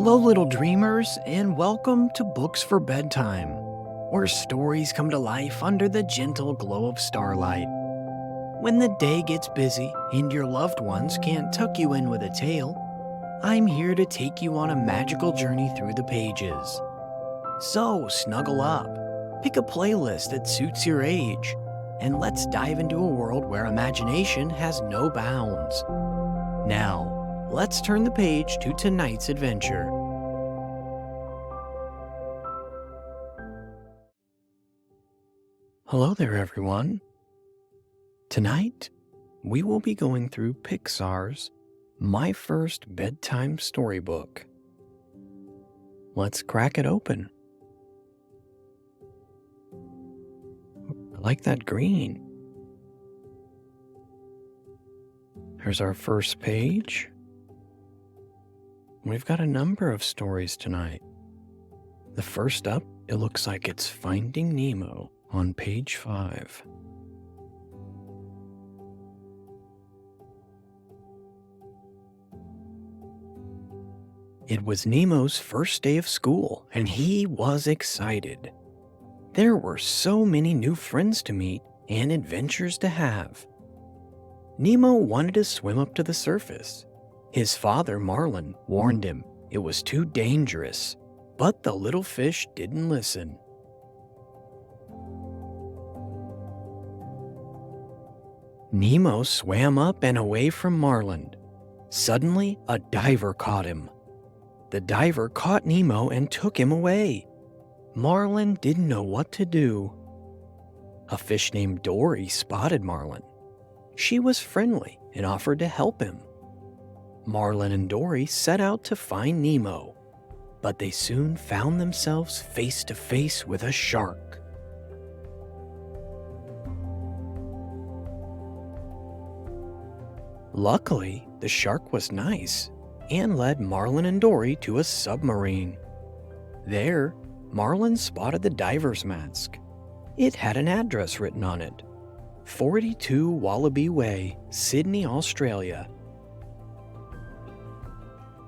Hello, little dreamers, and welcome to Books for Bedtime, where stories come to life under the gentle glow of starlight. When the day gets busy and your loved ones can't tuck you in with a tale, I'm here to take you on a magical journey through the pages. So snuggle up, pick a playlist that suits your age, and let's dive into a world where imagination has no bounds. Now, let's turn the page to tonight's adventure. Hello there, everyone. Tonight, we will be going through Pixar's My First Bedtime Storybook. Let's crack it open. I like that green. Here's our first page. We've got a number of stories tonight. The first up, it looks like it's Finding Nemo on page 5. It was Nemo's first day of school, and he was excited. There were so many new friends to meet and adventures to have. Nemo wanted to swim up to the surface. His father, Marlin, warned him it was too dangerous, but the little fish didn't listen. Nemo swam up and away from Marlin. Suddenly, a diver caught him. The diver caught Nemo and took him away. Marlin didn't know what to do. A fish named Dory spotted Marlin. She was friendly and offered to help him. Marlin and Dory set out to find Nemo, but they soon found themselves face to face with a shark. Luckily, the shark was nice and led Marlin and Dory to a submarine. There, Marlin spotted the diver's mask. It had an address written on it: 42 Wallaby Way, Sydney, Australia.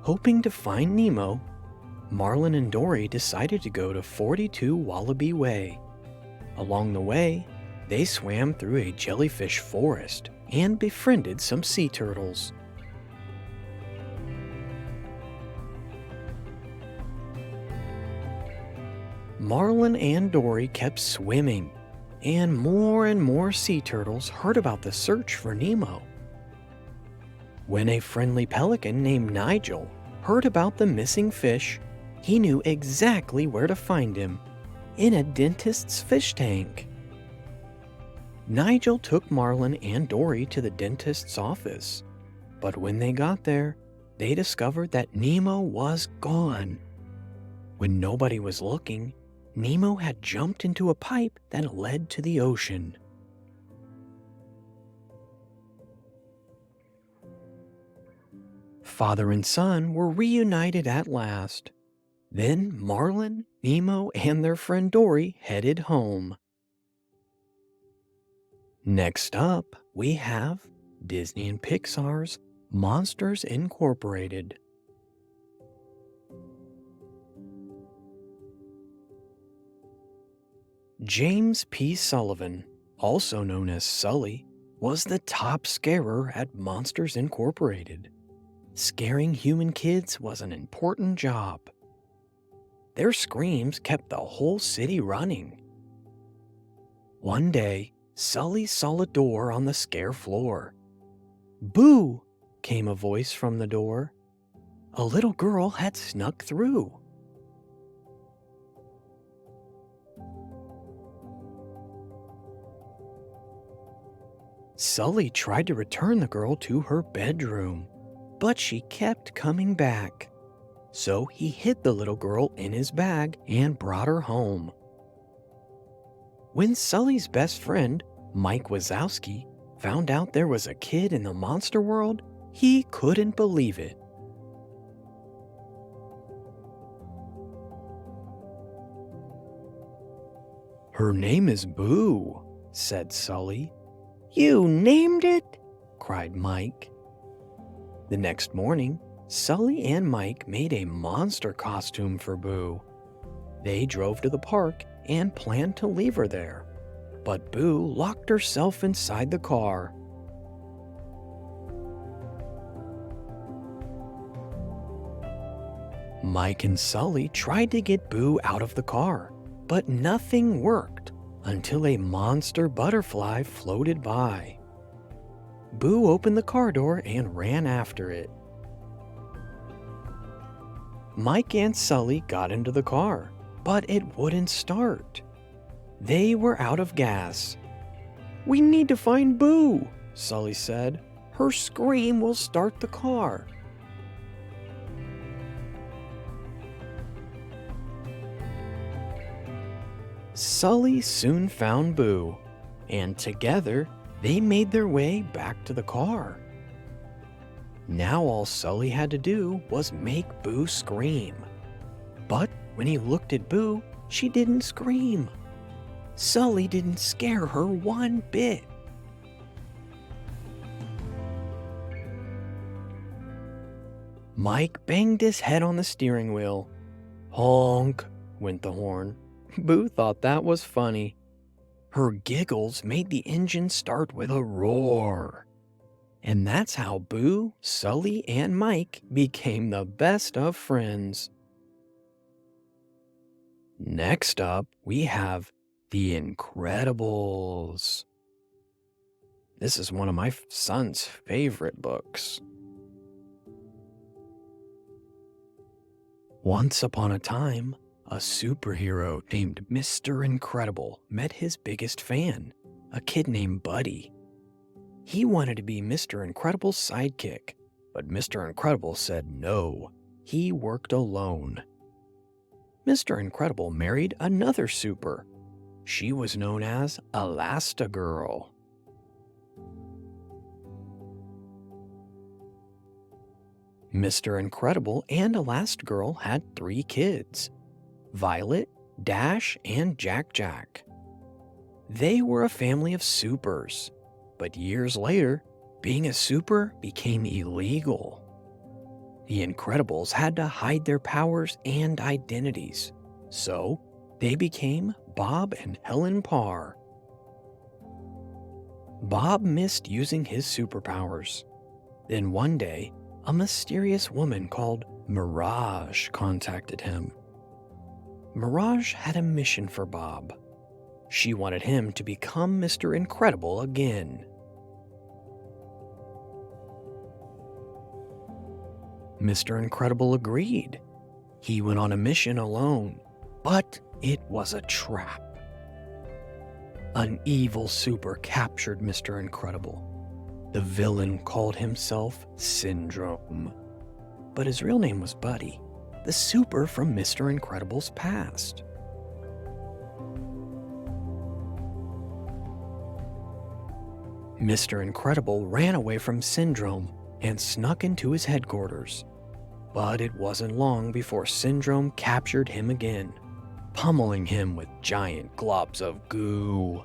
Hoping to find Nemo, Marlin and Dory decided to go to 42 Wallaby Way. Along the way, they swam through a jellyfish forest and befriended some sea turtles. Marlin and Dory kept swimming, and more sea turtles heard about the search for Nemo. When a friendly pelican named Nigel heard about the missing fish, he knew exactly where to find him: in a dentist's fish tank. Nigel took Marlin and Dory to the dentist's office, but when they got there, they discovered that Nemo was gone. When nobody was looking, Nemo had jumped into a pipe that led to the ocean. Father and son were reunited at last. Then Marlin, Nemo, and their friend Dory headed home. Next up, we have Disney and Pixar's Monsters Incorporated. James P. Sullivan, also known as Sully, was the top scarer at Monsters Incorporated. Scaring human kids was an important job. Their screams kept the whole city running. One day, Sully saw a door on the scare floor. "Boo!" came a voice from the door. A little girl had snuck through. Sully tried to return the girl to her bedroom, but she kept coming back. So he hid the little girl in his bag and brought her home. When Sully's best friend, Mike Wazowski, found out there was a kid in the monster world, he couldn't believe it. "Her name is Boo," said Sully. "You named it?" cried Mike. The next morning, Sully and Mike made a monster costume for Boo. They drove to the park and planned to leave her there, but Boo locked herself inside the car. Mike and Sully tried to get Boo out of the car, but nothing worked until a monster butterfly floated by. Boo opened the car door and ran after it. Mike and Sully got into the car, but it wouldn't start. They were out of gas. "We need to find Boo," Sully said. "Her scream will start the car." Sully soon found Boo, and together they made their way back to the car. Now all Sully had to do was make Boo scream. But when he looked at Boo, she didn't scream. Sully didn't scare her one bit. Mike banged his head on the steering wheel. Honk, went the horn. Boo thought that was funny. Her giggles made the engine start with a roar. And that's how Boo, Sully, and Mike became the best of friends. Next up, we have The Incredibles. This is one of my son's favorite books. Once upon a time, a superhero named Mr. Incredible met his biggest fan, a kid named Buddy. He wanted to be Mr. Incredible's sidekick, but Mr. Incredible said no. He worked alone. Mr. Incredible married another super. She was known as Elastigirl. Mr. Incredible and Elastigirl had 3 kids: Violet, Dash, and Jack Jack. They were a family of supers, but years later, being a super became illegal. The Incredibles had to hide their powers and identities, so they became Bob and Helen Parr. Bob missed using his superpowers. Then one day, a mysterious woman called Mirage contacted him. Mirage had a mission for Bob. She wanted him to become Mr. Incredible again. Mr. Incredible agreed. He went on a mission alone, but it was a trap. An evil super captured Mr. Incredible. The villain called himself Syndrome, but his real name was Buddy, the super from Mr. Incredible's past. Mr. Incredible ran away from Syndrome and snuck into his headquarters. But it wasn't long before Syndrome captured him again, pummeling him with giant globs of goo.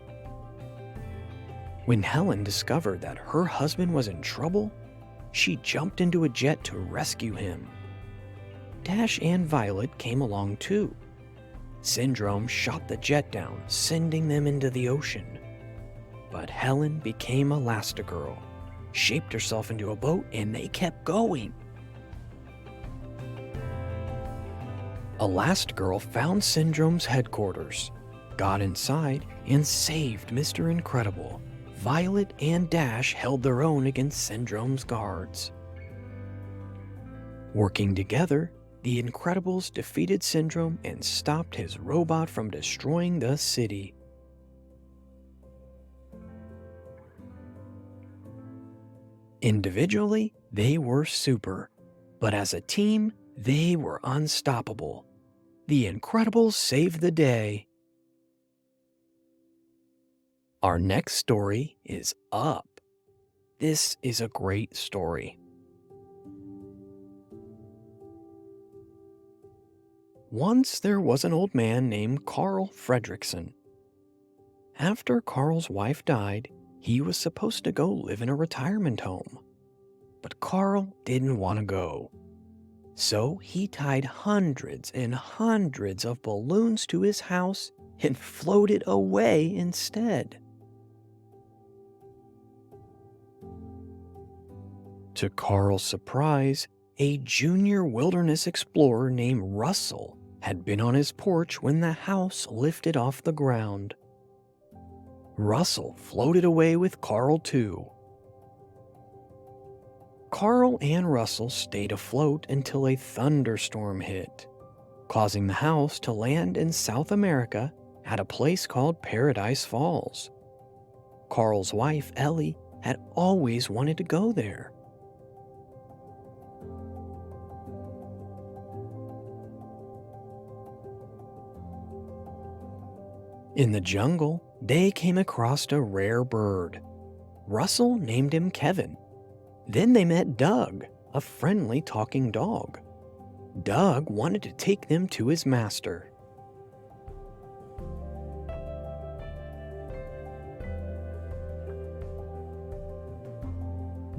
When Helen discovered that her husband was in trouble, she jumped into a jet to rescue him. Dash and Violet came along too. Syndrome shot the jet down, sending them into the ocean. But Helen became Elastigirl, shaped herself into a boat, and they kept going. Elastigirl found Syndrome's headquarters, got inside, and saved Mr. Incredible. Violet and Dash held their own against Syndrome's guards. Working together, the Incredibles defeated Syndrome and stopped his robot from destroying the city. Individually, they were super, but as a team, they were unstoppable. The Incredibles saved the day. Our next story is Up. This is a great story. Once there was an old man named Carl Fredrickson. After Carl's wife died, he was supposed to go live in a retirement home. But Carl didn't want to go. So he tied hundreds and hundreds of balloons to his house and floated away instead. To Carl's surprise, a junior wilderness explorer named Russell had been on his porch when the house lifted off the ground. Russell floated away with Carl too. Carl and Russell stayed afloat until a thunderstorm hit, causing the house to land in South America at a place called Paradise Falls. Carl's wife, Ellie, had always wanted to go there. In the jungle, they came across a rare bird. Russell named him Kevin. Then they met Doug, a friendly talking dog. Doug wanted to take them to his master.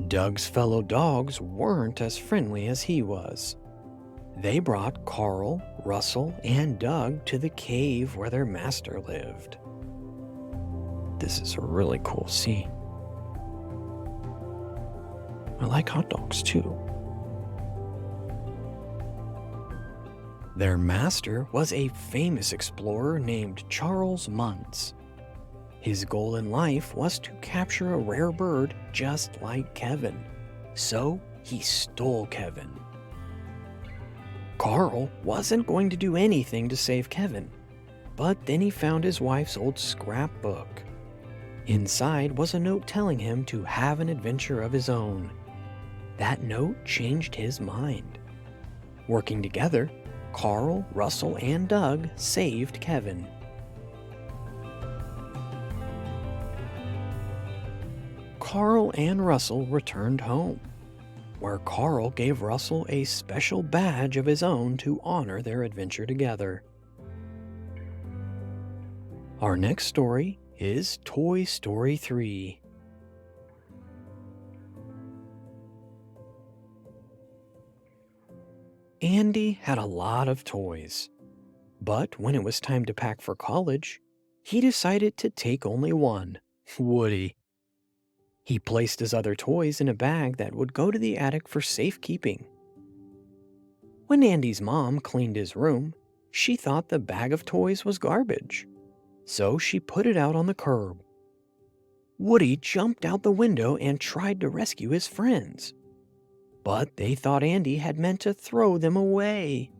Doug's fellow dogs weren't as friendly as he was. They brought Carl, Russell, and Doug to the cave where their master lived. This is a really cool scene. I like hot dogs too. Their master was a famous explorer named Charles Muntz. His goal in life was to capture a rare bird just like Kevin, so he stole Kevin. Carl wasn't going to do anything to save Kevin, but then he found his wife's old scrapbook. Inside was a note telling him to have an adventure of his own. That note changed his mind. Working together, Carl, Russell, and Doug saved Kevin. Carl and Russell returned home, where Carl gave Russell a special badge of his own to honor their adventure together. Our next story is Toy Story 3. Andy had a lot of toys, but when it was time to pack for college, he decided to take only one, Woody. He placed his other toys in a bag that would go to the attic for safekeeping. When Andy's mom cleaned his room, she thought the bag of toys was garbage, so she put it out on the curb. Woody jumped out the window and tried to rescue his friends, but they thought Andy had meant to throw them away.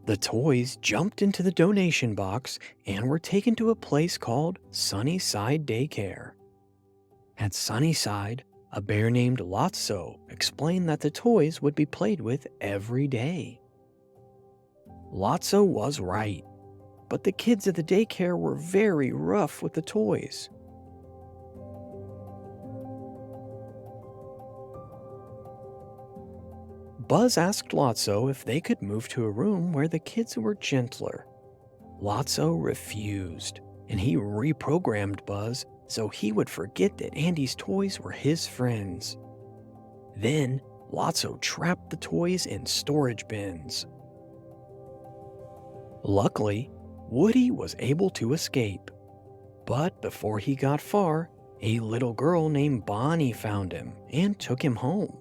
The toys jumped into the donation box and were taken to a place called Sunnyside Daycare. At Sunnyside, a bear named Lotso explained that the toys would be played with every day. Lotso was right, but the kids at the daycare were very rough with the toys. Buzz asked Lotso if they could move to a room where the kids were gentler. Lotso refused, and he reprogrammed Buzz so he would forget that Andy's toys were his friends. Then, Lotso trapped the toys in storage bins. Luckily, Woody was able to escape. But before he got far, a little girl named Bonnie found him and took him home.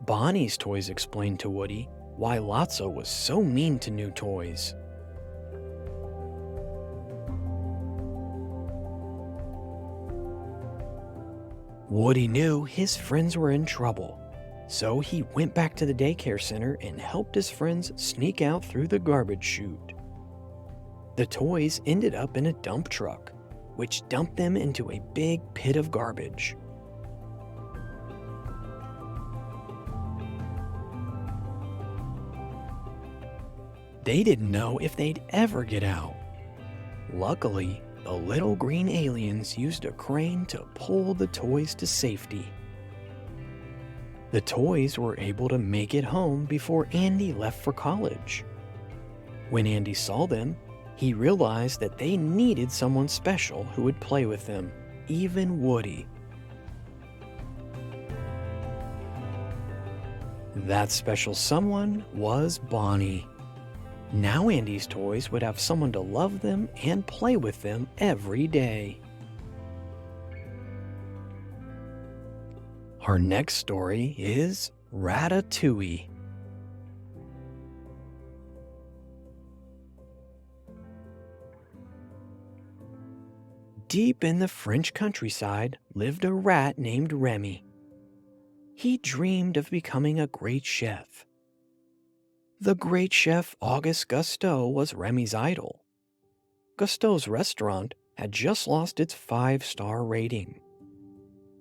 Bonnie's toys explained to Woody why Lotso was so mean to new toys. Woody knew his friends were in trouble, so he went back to the daycare center and helped his friends sneak out through the garbage chute. The toys ended up in a dump truck, which dumped them into a big pit of garbage. They didn't know if they'd ever get out. Luckily, the little green aliens used a crane to pull the toys to safety. The toys were able to make it home before Andy left for college. When Andy saw them, he realized that they needed someone special who would play with them, even Woody. That special someone was Bonnie. Now Andy's toys would have someone to love them and play with them every day. Our next story is Ratatouille. Deep in the French countryside lived a rat named Remy. He dreamed of becoming a great chef. The great chef Auguste Gusteau was Remy's idol. Gusteau's restaurant had just lost its 5-star rating.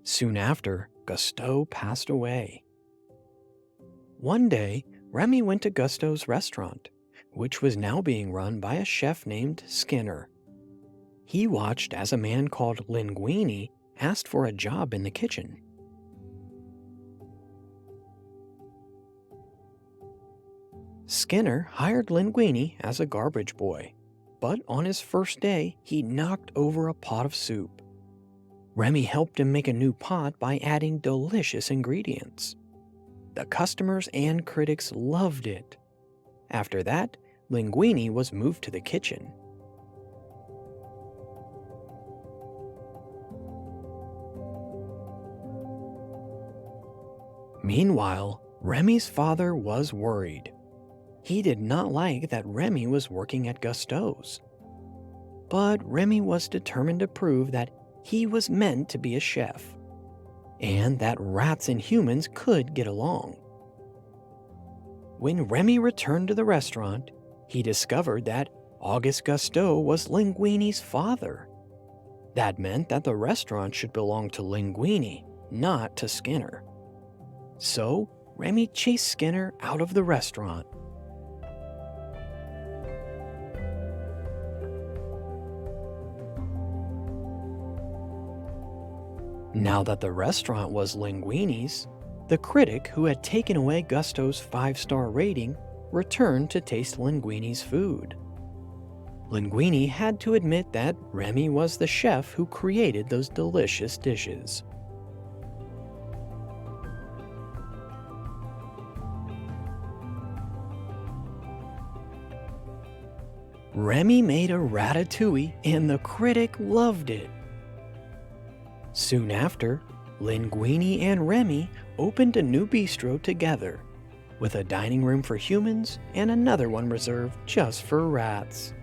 Soon after, Gusteau passed away. One day, Remy went to Gusteau's restaurant, which was now being run by a chef named Skinner. He watched as a man called Linguini asked for a job in the kitchen. Skinner hired Linguini as a garbage boy, but on his first day, he knocked over a pot of soup. Remy helped him make a new pot by adding delicious ingredients. The customers and critics loved it. After that, Linguini was moved to the kitchen. Meanwhile, Remy's father was worried. He did not like that Remy was working at Gusteau's. But Remy was determined to prove that he was meant to be a chef, and that rats and humans could get along. When Remy returned to the restaurant, he discovered that Auguste Gusteau was Linguini's father. That meant that the restaurant should belong to Linguini, not to Skinner. So, Remy chased Skinner out of the restaurant. Now that the restaurant was Linguini's, the critic who had taken away Gusteau's 5-star rating returned to taste Linguini's food. Linguini had to admit that Remy was the chef who created those delicious dishes. Remy made a ratatouille and the critic loved it. Soon after, Linguini and Remy opened a new bistro together, with a dining room for humans and another one reserved just for rats.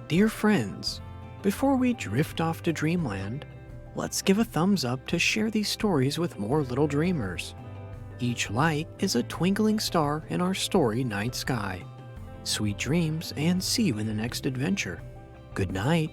Dear friends, before we drift off to dreamland, let's give a thumbs up to share these stories with more little dreamers. Each light is a twinkling star in our story night sky. Sweet dreams, and see you in the next adventure. Good night.